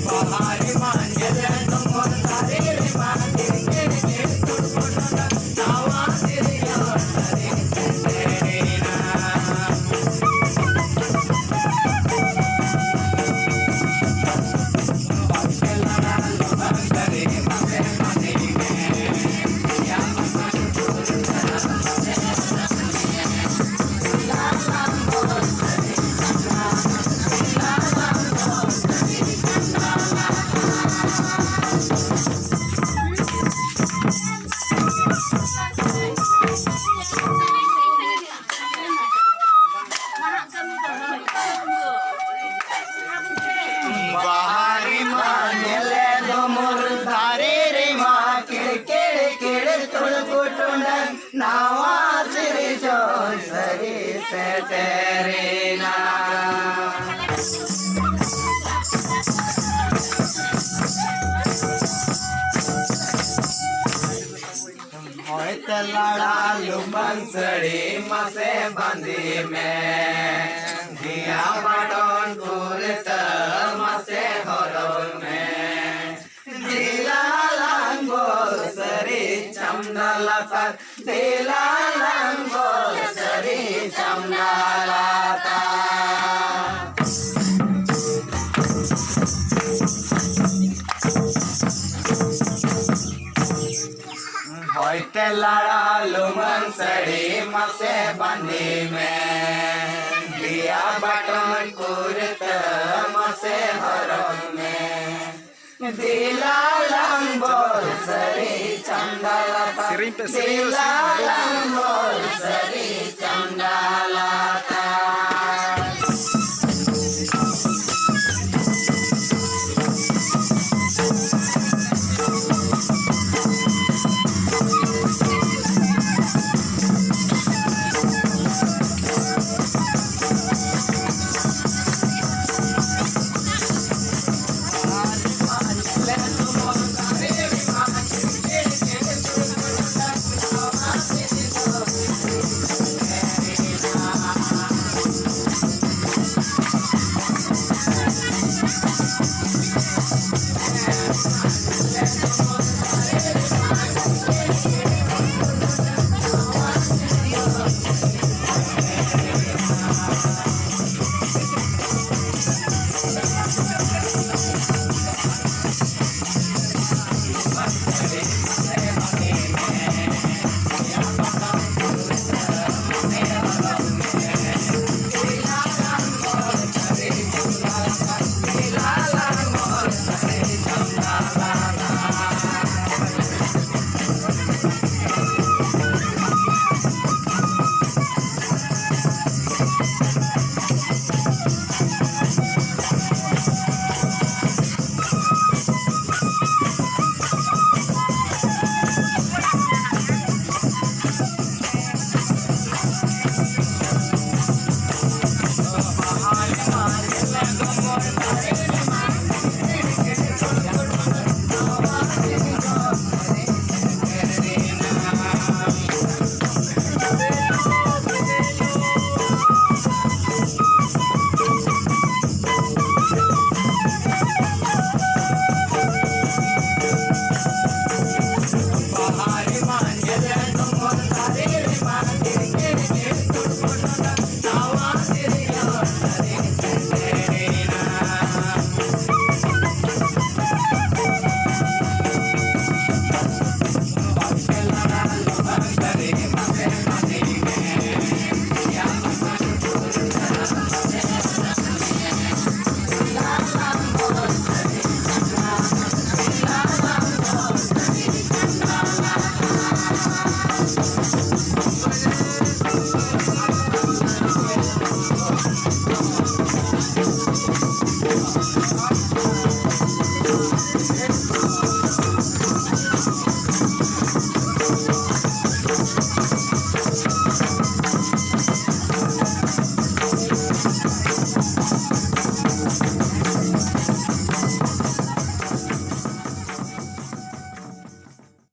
Bahari manjala tumor sare re mate ke turkota nawa siriya sare terena bakela lobare mate mate me ya bahari manjala tumor sare re mate ke turkota nawa siriya sare terena होते लड़ा लुमन सड़ी मसे बंदी में दिया button कुरत मसे हरोल में दिला लंगो सरी चमदला तर दिला लंगो सरी चमदला होते लड़ा लुमन सड़ी मसे बंदी में दिया बटन कुरत मसे हरों में दिला लंबोल सरी चंदला दिला लंबोल सरी चंदला